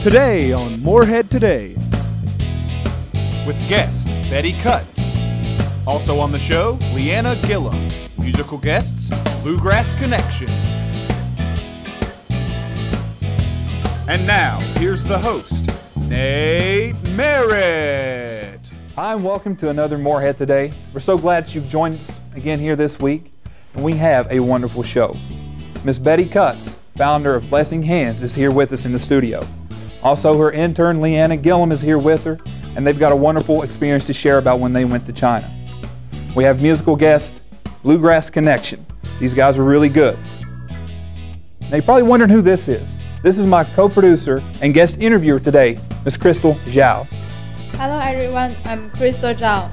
Today on Morehead Today, with guest Betty Cutts. Also on the show, Leanny Gilliam. Musical guests, Bluegrass Connection. And now, here's the host, Nate Merritt. Hi, and welcome to another Morehead Today. We're so glad that you've joined us again here this week, and we have a wonderful show. Miss Betty Cutts, founder of Blessing Hands, is here with us in the studio. Also, her intern, Leanny Gilliam, is here with her, and they've got a wonderful experience to share about when they went to China. We have musical guest, Bluegrass Connection. These guys are really good. Now, you're probably wondering who this is. This is my co-producer and guest interviewer today, Miss Crystal Zhao. Hello everyone, I'm Crystal Zhao.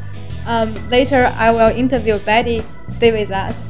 Later I will interview Betty. Stay with us.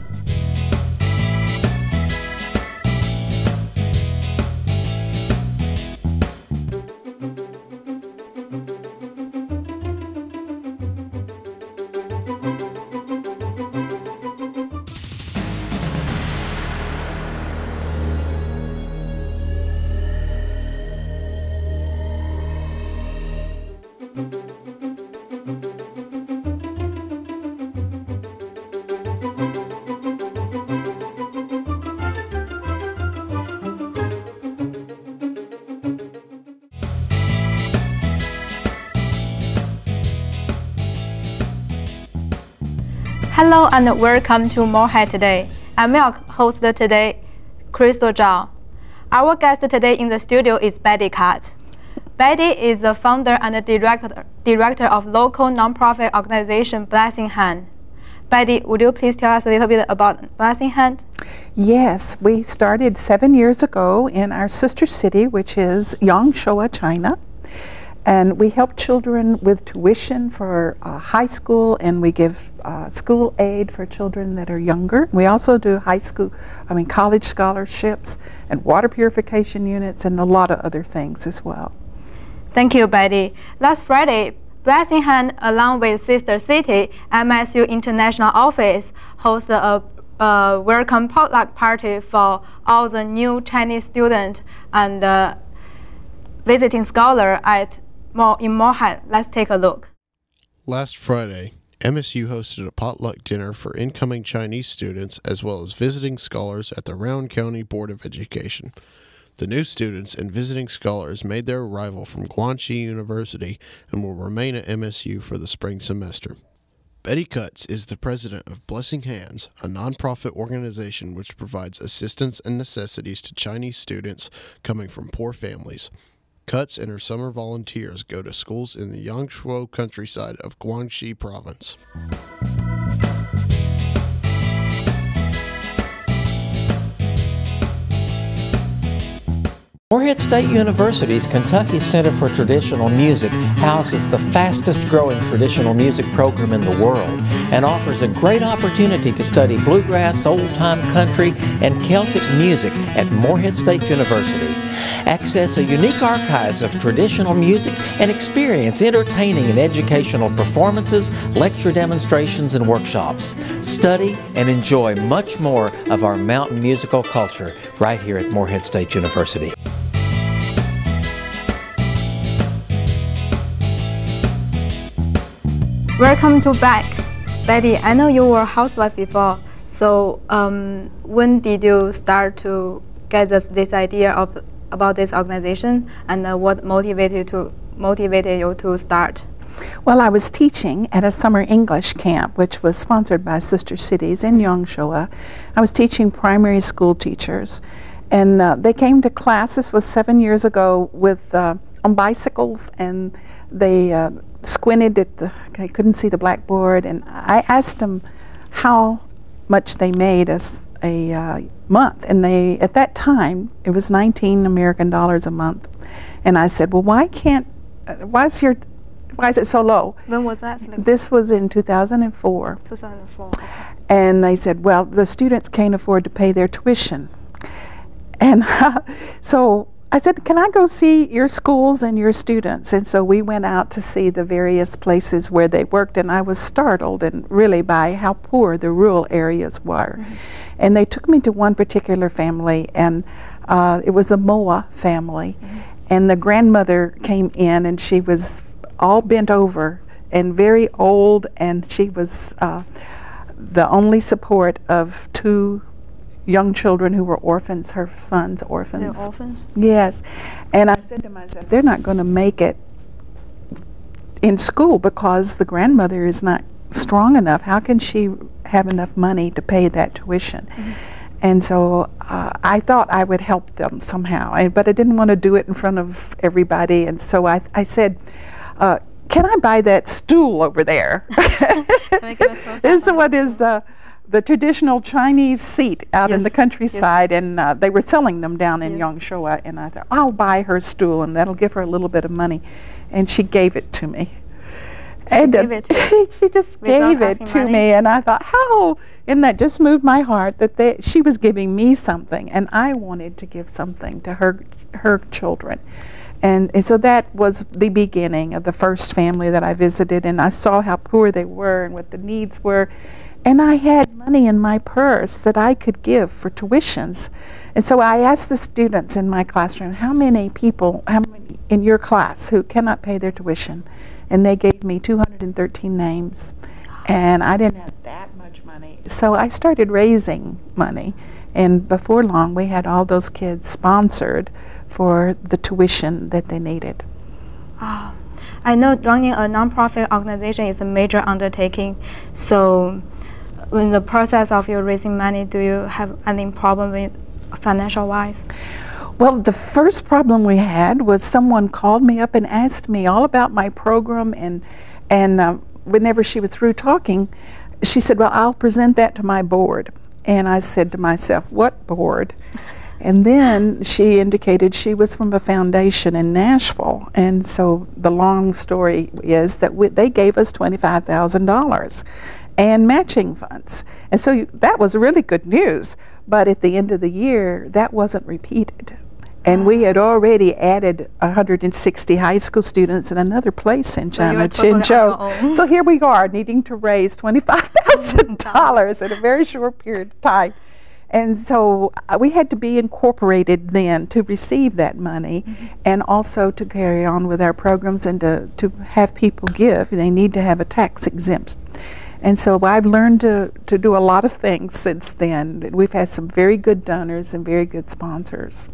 Hello and welcome to Morehead Today. I'm your host today, Crystal Zhao. Our guest today in the studio is Betty Cutts. Betty is the founder and director of local nonprofit organization Blessing Hands. Betty, would you please tell us a little bit about Blessing Hands? Yes, we started 7 years ago in our sister city, which is Yangshuo, China. And we help children with tuition for high school, and we give school aid for children that are younger. We also do college scholarships and water purification units and a lot of other things as well. Thank you, Betty. Last Friday, Blessing Hands, along with sister city, MSU International Office, hosted a welcome potluck party for all the new Chinese students and visiting scholars in Morehead. Let's take a look. Last Friday, MSU hosted a potluck dinner for incoming Chinese students as well as visiting scholars at the Round County Board of Education. The new students and visiting scholars made their arrival from Guangxi University and will remain at MSU for the spring semester. Betty Cutts is the president of Blessing Hands, a nonprofit organization which provides assistance and necessities to Chinese students coming from poor families. Cutts and her summer volunteers go to schools in the Yangshuo countryside of Guangxi province. Morehead State University's Kentucky Center for Traditional Music houses the fastest growing traditional music program in the world and offers a great opportunity to study bluegrass, old-time country, and Celtic music at Morehead State University. Access a unique archives of traditional music and experience entertaining and educational performances, lecture demonstrations, and workshops. Study and enjoy much more of our mountain musical culture right here at Morehead State University. Welcome to back. Betty, I know you were a housewife before, so when did you start to get this idea about this organization, and what motivated you to start? Well, I was teaching at a summer English camp, which was sponsored by Sister Cities in Yangshuo. I was teaching primary school teachers, and they came to class. This was 7 years ago with on bicycles, and they squinted at I couldn't see the blackboard, and I asked them how much they made us a month, and they, at that time, it was 19 American dollars a month, and I said, well, why is it so low? When was that? This was in 2004. 2004. And they said, well, the students can't afford to pay their tuition. And so I said, can I go see your schools and your students? And so we went out to see the various places where they worked, and I was startled and really by how poor the rural areas were. Mm-hmm. And they took me to one particular family, and it was a Moa family. Mm-hmm. And the grandmother came in, and she was all bent over and very old, and she was the only support of 2 young children who were orphans, her sons orphans. They're orphans? Yes. And I said to myself, they're not going to make it in school because the grandmother is not strong enough. How can she have enough money to pay that tuition? And so I thought I would help them somehow, but I didn't want to do it in front of everybody. And so I said, can I buy that stool over there? This is what is the traditional Chinese seat out in the countryside, and they were selling them down in Yangshuo, and I thought, I'll buy her stool, and that'll give her a little bit of money. And she gave it to me. And she just gave it to me, and I thought, how? And that just moved my heart that she was giving me something, and I wanted to give something to her children. And so that was the beginning of the first family that I visited, and I saw how poor they were and what the needs were. And I had money in my purse that I could give for tuitions. And so I asked the students in my classroom, how many in your class who cannot pay their tuition? And they gave me 213 names. And I didn't have that much money. So I started raising money. And before long, we had all those kids sponsored for the tuition that they needed. Oh, I know running a nonprofit organization is a major undertaking. So in the process of your raising money, do you have any problem with financial-wise? Well, the first problem we had was someone called me up and asked me all about my program, and whenever she was through talking, she said, well, I'll present that to my board. And I said to myself, what board? And then she indicated she was from a foundation in Nashville, and so the long story is that they gave us $25,000 and matching funds. And so that was really good news, but at the end of the year, that wasn't repeated. And we had already added 160 high school students in another place in China, Qinzhou. So here we are, needing to raise $25,000 in a very short period of time. And so we had to be incorporated then to receive that money, and also to carry on with our programs and to have people give. They need to have a tax exempt. And so I've learned to do a lot of things since then. We've had some very good donors and very good sponsors.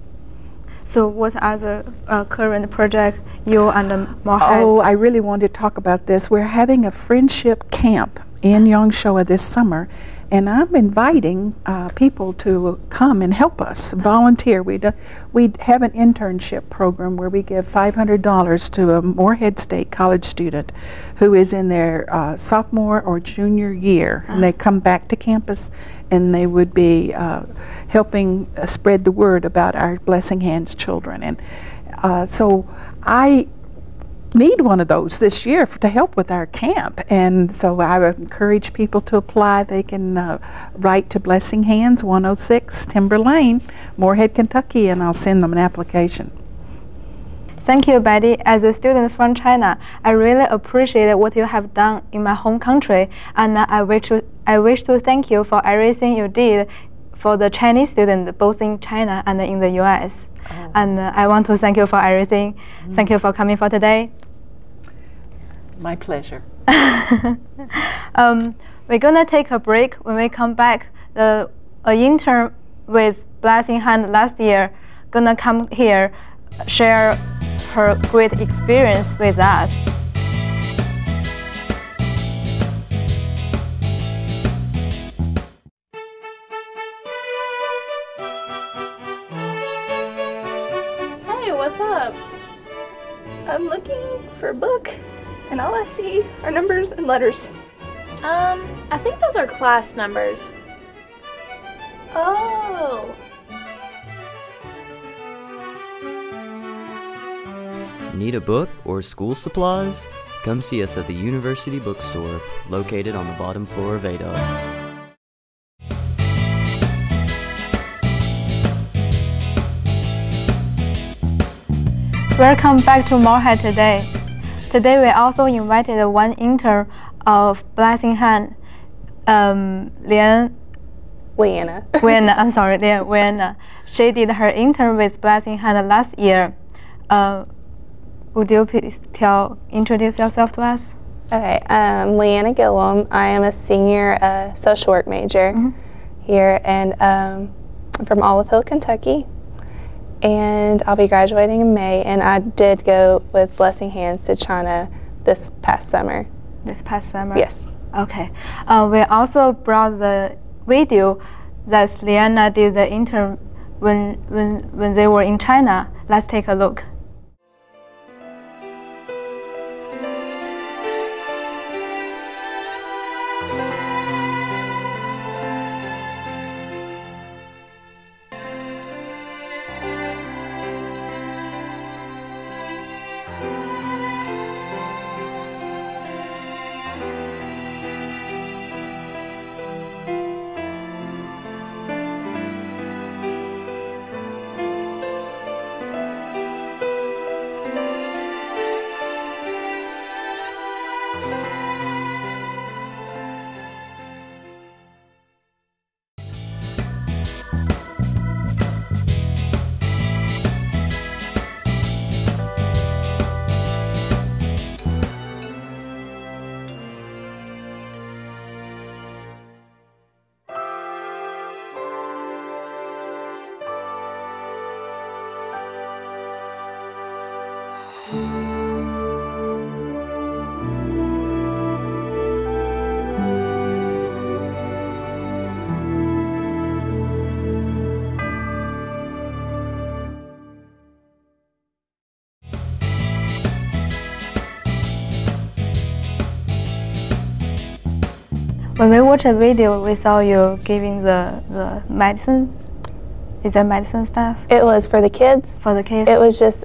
So what are the current projects you and Morehead? Oh, I really want to talk about this. We're having a friendship camp in Yangshuo this summer, and I'm inviting people to come and help us, volunteer. We have an internship program where we give $500 to a Morehead State college student who is in their sophomore or junior year, and they come back to campus, and they would be helping spread the word about our Blessing Hands children. And so I need one of those this year to help with our camp, and so I would encourage people to apply. They can write to Blessing Hands, 106 Timber Lane, Morehead, Kentucky, and I'll send them an application. Thank you, Betty. As a student from China, I really appreciate what you have done in my home country, and I wish to thank you for everything you did for the Chinese students, both in China and in the U.S. And I want to thank you for everything. Thank you for coming for today. My pleasure. We're gonna take a break. When we come back, an intern with Blessing Hand last year gonna come here, share her great experience with us. Hey, what's up? I'm looking for a book, and all I see are numbers and letters. I think those are class numbers. Oh. Need a book or school supplies? Come see us at the University Bookstore, located on the bottom floor of ADA. Welcome back to Morehead Today. Today we also invited one intern of Blessing Hand, Leanny. I'm sorry, Leanny. She did her intern with Blessing Hand last year. Would you please introduce yourself to us? Okay, I'm Leanny Gilliam. I am a senior social work major here, and I'm from Olive Hill, Kentucky. And I'll be graduating in May, and I did go with Blessing Hands to China this past summer. This past summer? Yes. Okay. We also brought the video that Leanna did the intern when they were in China. Let's take a look. When we watched a video, we saw you giving the medicine. Is there medicine stuff? It was for the kids. For the kids? It was just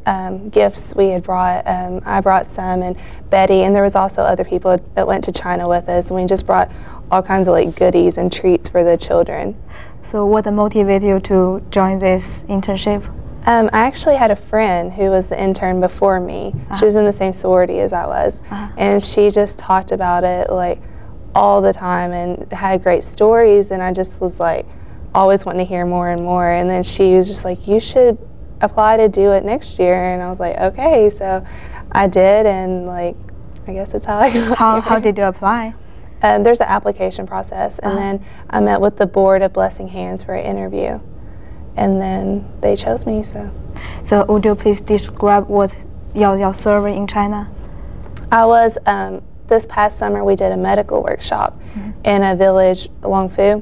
gifts we had brought. I brought some, and Betty, and there was also other people that went to China with us, and we just brought all kinds of like goodies and treats for the children. So what motivated you to join this internship? I actually had a friend who was the intern before me. She was in the same sorority as I was, and she just talked about it like all the time and had great stories, and I just was like always wanting to hear more and more. And then she was just like, you should apply to do it next year, and I was like, okay. So I did, and like I guess that's how I got How did you apply? There's an application process, and then I met with the board of Blessing Hands for an interview, and then they chose me. So would you please describe what your survey in China? I was this past summer we did a medical workshop in a village, Longfu,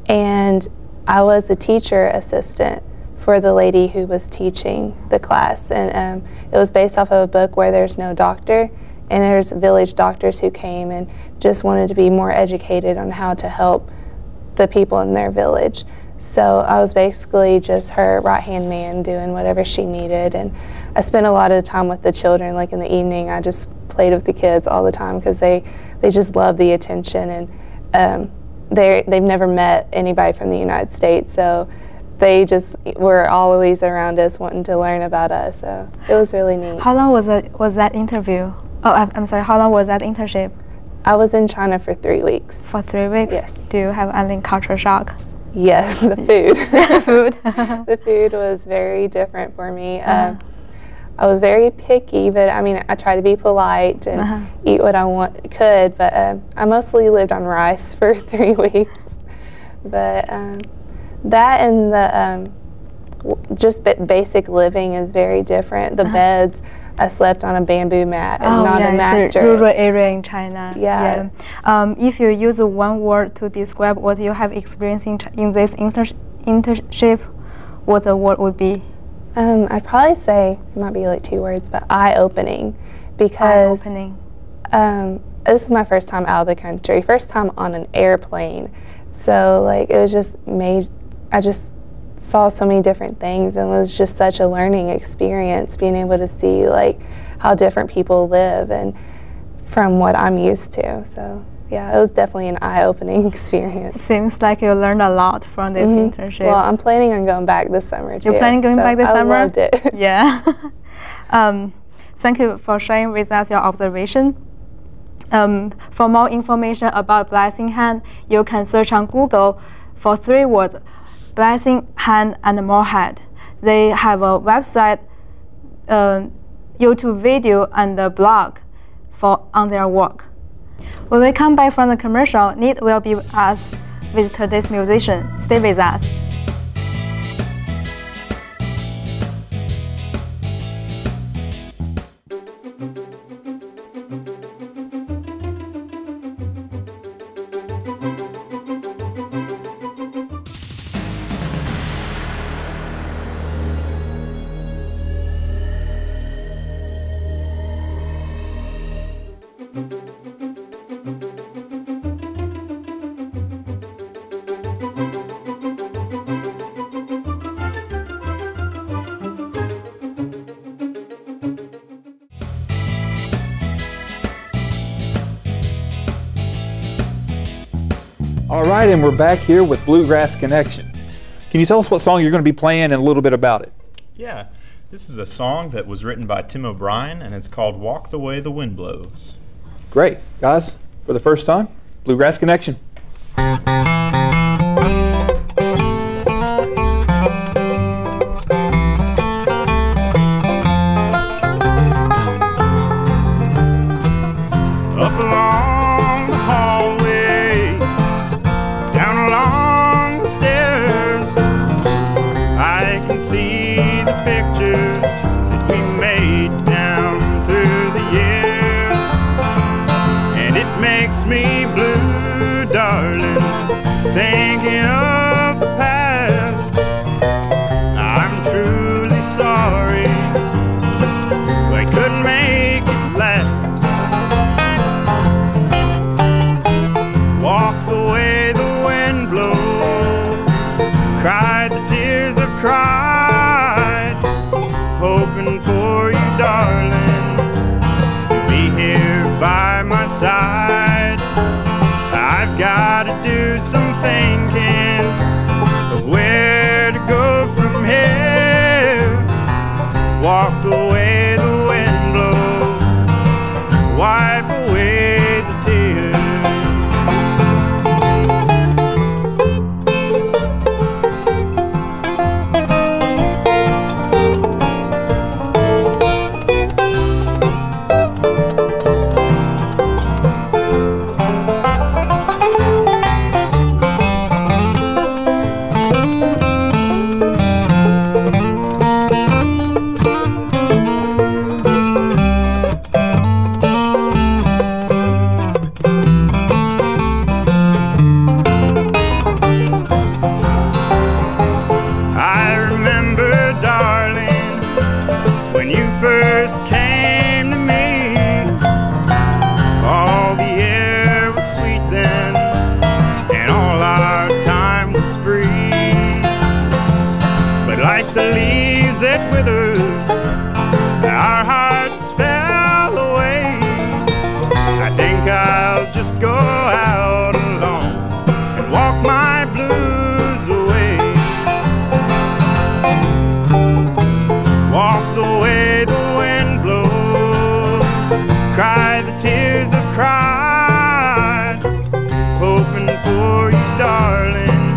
and I was a teacher assistant for the lady who was teaching the class, and it was based off of a book where there's no doctor, and there's village doctors who came and just wanted to be more educated on how to help the people in their village. So I was basically just her right-hand man doing whatever she needed, and I spent a lot of the time with the children. Like in the evening, I just played with the kids all the time because they just love the attention, and they've never met anybody from the United States, so they just were always around us wanting to learn about us. So it was really neat. How long was that interview? Oh, I'm sorry. How long was that internship? I was in China for 3 weeks. For 3 weeks? Yes. Do you have any culture shock? Yes, the food. Food. The food was very different for me. I was very picky, but I mean, I tried to be polite and eat what I could, but I mostly lived on rice for 3 weeks. But that and the just basic living is very different. The beds, I slept on a bamboo mat and not a mattress. It's a rural area in China. Yeah. If you use one word to describe what you have experienced in this internship, what the word would be? I'd probably say, it might be like 2 words, but eye-opening, because this is my first time out of the country, first time on an airplane. So like it was just I just saw so many different things, and it was just such a learning experience being able to see like how different people live and from what I'm used to. So yeah, it was definitely an eye-opening experience. Seems like you learned a lot from this internship. Well, I'm planning on going back this summer too. You're planning on going back this summer? I loved it. Yeah. Thank you for sharing with us your observation. For more information about Blessing Hand, you can search on Google for 3 words: Blessing Hand and Morehead. They have a website YouTube video and the blog on their work. When we come back from the commercial, Nate will be with us with today's musician. Stay with us. All right, and we're back here with Bluegrass Connection. Can you tell us what song you're going to be playing and a little bit about it? Yeah, this is a song that was written by Tim O'Brien, and it's called Walk the Way the Wind Blows. Great. Guys, for the first time, Bluegrass Connection. Up along the hallway, down along the stairs, I can see the pictures that we made down through the years. And it makes me blue, darling, thinking of the past. I'm truly sorry I couldn't make it last. Walk the way the wind blows, cried the tears I've cried, hoping for you, darling, to be here by my side. I've got to do some thinking of where to go from here. Walk the way the wind blows, wipe away the tears. I remember, darling, when you first came to me. All the air was sweet then, and all our time was free. But like the leaves that withered, our hearts fell away. I think I'll just go out alone and walk my blues away. Walk the way the wind blows, cry the tears I've cried, hoping for you, darling,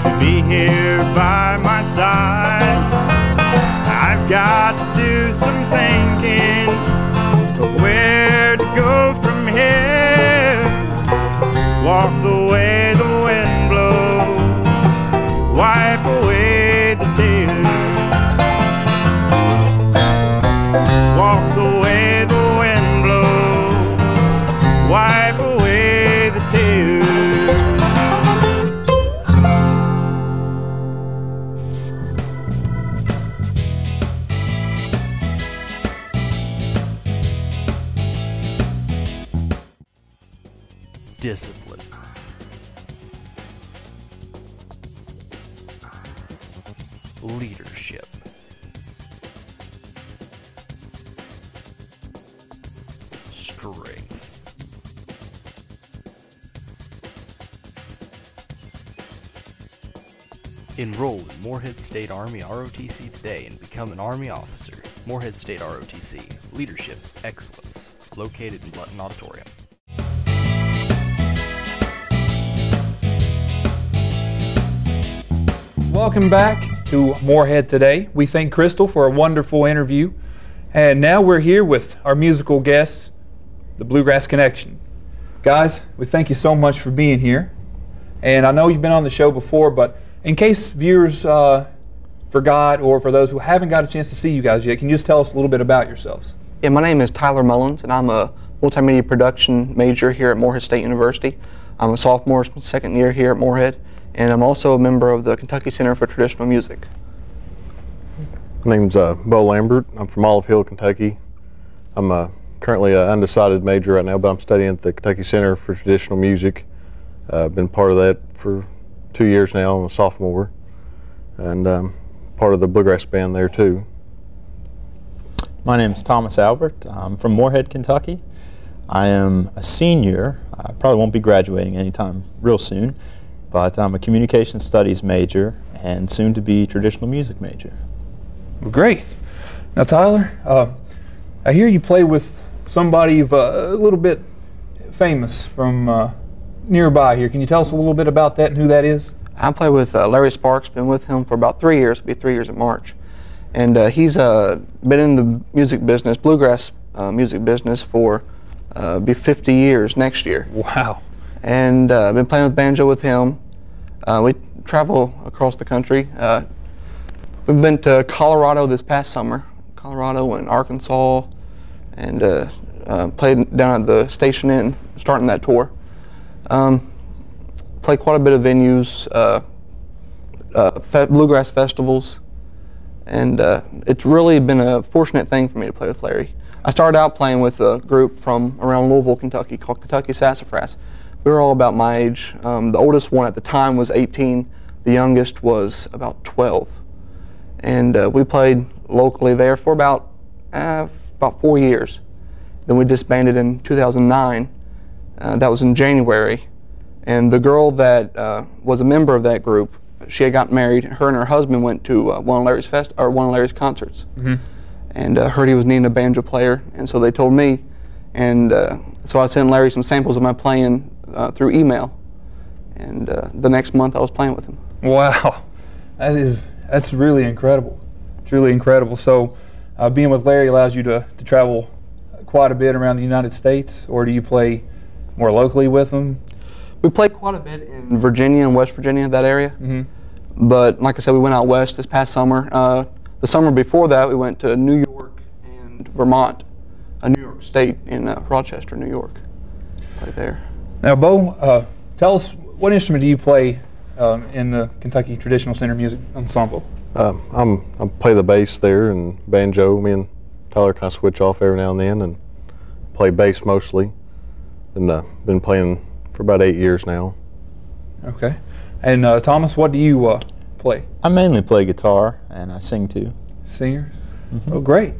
to be here by my side. I've got to do some thinking of where to go from here. Walk the way the wind blows, wipe away the tears. Walk the way the wind blows, wipe away the tears. Discipline. Leadership. Strength. Enroll in Morehead State Army ROTC today and become an Army officer. Morehead State ROTC. Leadership Excellence. Located in Button Auditorium. Welcome back. to Morehead Today. We thank Crystal for a wonderful interview. And now we're here with our musical guests, the Bluegrass Connection. Guys, we thank you so much for being here. And I know you've been on the show before, but in case viewers forgot, or for those who haven't got a chance to see you guys yet, can you just tell us a little bit about yourselves? Yeah, my name is Tyler Mullins, and I'm a multimedia production major here at Morehead State University. I'm a sophomore, second year here at Morehead, and I'm also a member of the Kentucky Center for Traditional Music. My name's Bo Lambert. I'm from Olive Hill, Kentucky. I'm currently an undecided major right now, but I'm studying at the Kentucky Center for Traditional Music. I've been part of that for 2 years now. I'm a sophomore, and part of the bluegrass band there too. My name is Thomas Albert. I'm from Morehead, Kentucky. I am a senior. I probably won't be graduating anytime real soon, but I'm a communication studies major and soon to be traditional music major. Well, great. Now, Tyler, I hear you play with somebody a little bit famous from nearby here. Can you tell us a little bit about that and who that is? I play with Larry Sparks. Been with him for about 3 years. It'll be 3 years in March. And he's been in the music business, bluegrass music business, for be 50 years next year. Wow. And been playing with banjo with him. We travel across the country. We've been to Colorado this past summer, Colorado and Arkansas, and played down at the Station Inn, starting that tour. Played quite a bit of venues, bluegrass festivals. And it's really been a fortunate thing for me to play with Larry. I started out playing with a group from around Louisville, Kentucky, called Kentucky Sassafras. We were all about my age. The oldest one at the time was 18. The youngest was about 12. And we played locally there for about 4 years. Then we disbanded in 2009. That was in January. And the girl that was a member of that group, she had gotten married. Her and her husband went to one of Larry's concerts, and heard he was needing a banjo player, and so they told me, and so I sent Larry some samples of my playing through email, and the next month I was playing with him. Wow, that's really incredible, truly incredible. So, being with Larry allows you to travel quite a bit around the United States, or do you play more locally with him? We played quite a bit in Virginia and West Virginia, that area. But like I said, we went out west this past summer. The summer before that, we went to New York and Vermont, New York State in Rochester, New York. Played there. Now, Bo, tell us, what instrument do you play in the Kentucky Traditional Center Music Ensemble? I play the bass there and banjo. Me and Tyler kind of switch off every now and then and play bass mostly. And been playing for about 8 years now. Okay. And Thomas, what do you play? I mainly play guitar, and I sing too. Singer? Oh, great.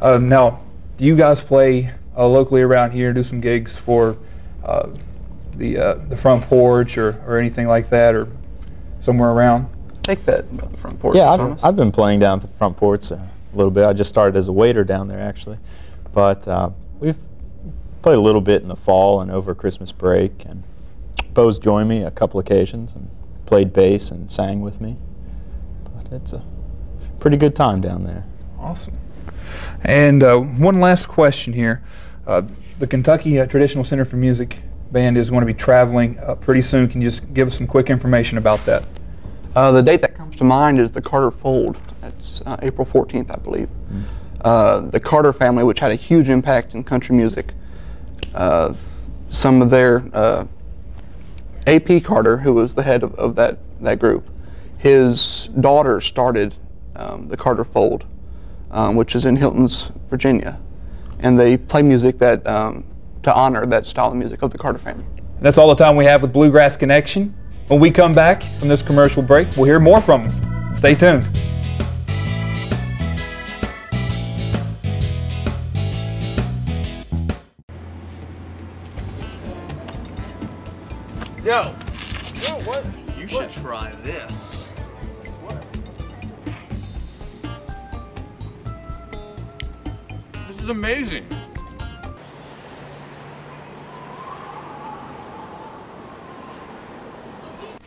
Now, do you guys play locally around here, do some gigs for the front porch or anything like that, or somewhere around? Take that about the front porch. Yeah, I've been playing down at the front porch a little bit. I just started as a waiter down there, actually. But we've played a little bit in the fall and over Christmas break, and Bo's joined me a couple occasions and played bass and sang with me. But it's a pretty good time down there. Awesome. And one last question here. The Kentucky Traditional Center for Music Band is going to be traveling pretty soon. Can you just give us some quick information about that? The date that comes to mind is the Carter Fold. That's April 14th, I believe. The Carter family, which had a huge impact in country music, some of their A.P. Carter, who was the head of that group, his daughter started the Carter Fold, which is in Hilton's, Virginia, and they play music that to honor that style of music of the Carter family. And that's all the time we have with Bluegrass Connection. When we come back from this commercial break, we'll hear more from them. Stay tuned. Yo, what? You should try this. What? This is amazing.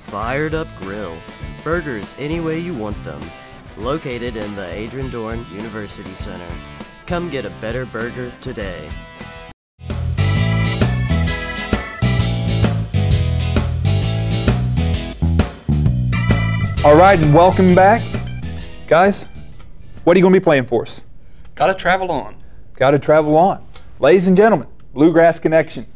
Fired Up Grill. Burgers any way you want them. Located in the Adrian Dorn University Center. Come get a better burger today. All right, and welcome back. Guys, what are you going to be playing for us? Gotta Travel On. Gotta Travel On. Ladies and gentlemen, Bluegrass Connection.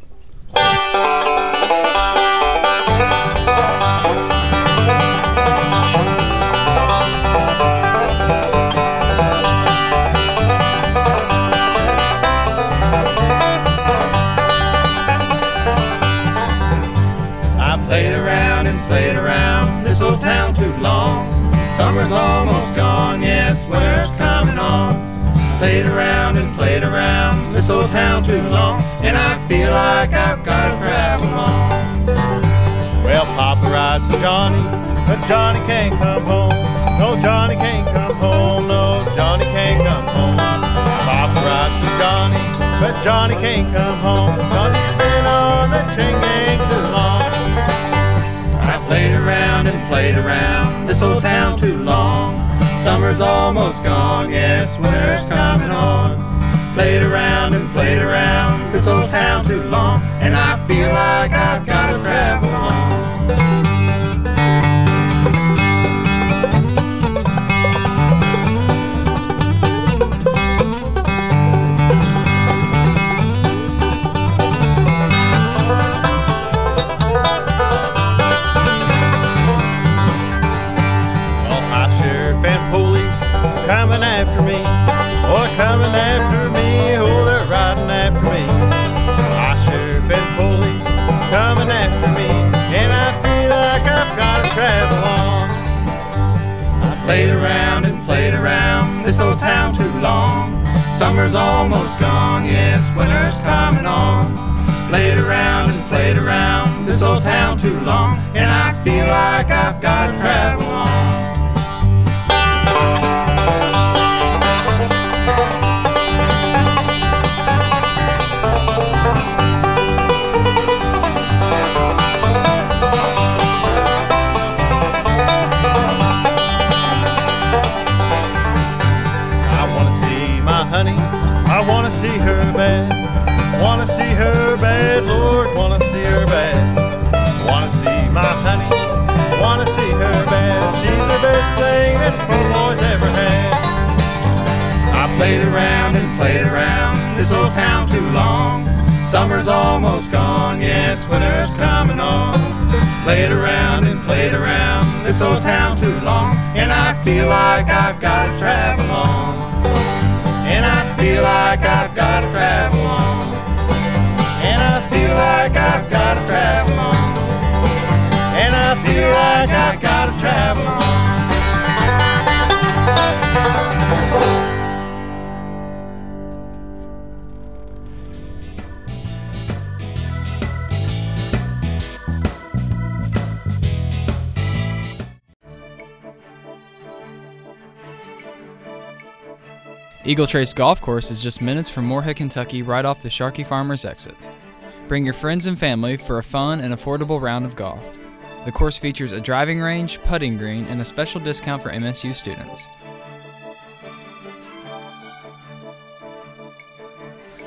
Played around this old town too long. Summer's almost gone, yes, winter's coming on. Played around this old town too long, and I feel like I've got to travel on. Well, Papa rides to Johnny, but Johnny can't come home. No, Johnny can't come home, no, Johnny can't come home. Papa rides to Johnny, but Johnny can't come home, 'cause he's been on the chain gang too long. I played around this old town too long. Summer's almost gone, yes, winter's coming on. Played around this old town too long, and I feel like I've got to travel on. Coming after me, oh, coming after me, oh, they're riding after me. My sheriff and police coming after me, and I feel like I've got to travel on. I played around this old town too long. Summer's almost gone, yes, winter's coming on. Played around this old town too long, and I feel like I've got to travel on. I wanna see her bad, Lord, wanna see her bad. Wanna see my honey, wanna see her bad. She's the best thing this poor boy's ever had. I played around this old town too long. Summer's almost gone, yes, winter's coming on. Played around this old town too long, and I feel like I've got to travel on. And I feel like I've got to travel on. And I feel like I've got to travel on. And I feel like I've got to travel on. Eagle Trace Golf Course is just minutes from Morehead, Kentucky, right off the Sharkey Farmers exit. Bring your friends and family for a fun and affordable round of golf. The course features a driving range, putting green, and a special discount for MSU students.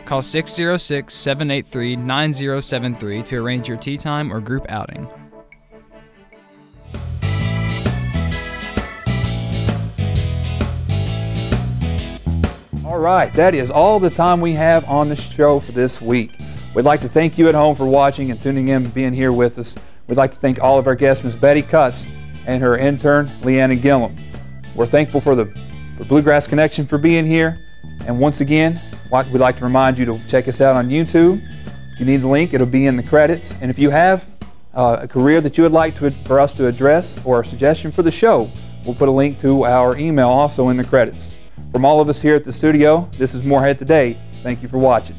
Call 606-783-9073 to arrange your tee time or group outing. All right, that is all the time we have on the show for this week. We'd like to thank you at home for watching and tuning in and being here with us. We'd like to thank all of our guests, Ms. Betty Cutts and her intern, Leanny Gilliam. We're thankful for Bluegrass Connection for being here. And once again, we'd like to remind you to check us out on YouTube. If you need the link, it'll be in the credits. And if you have a career that you would like for us to address or a suggestion for the show, we'll put a link to our email also in the credits. From all of us here at the studio, this is Morehead Today. Thank you for watching.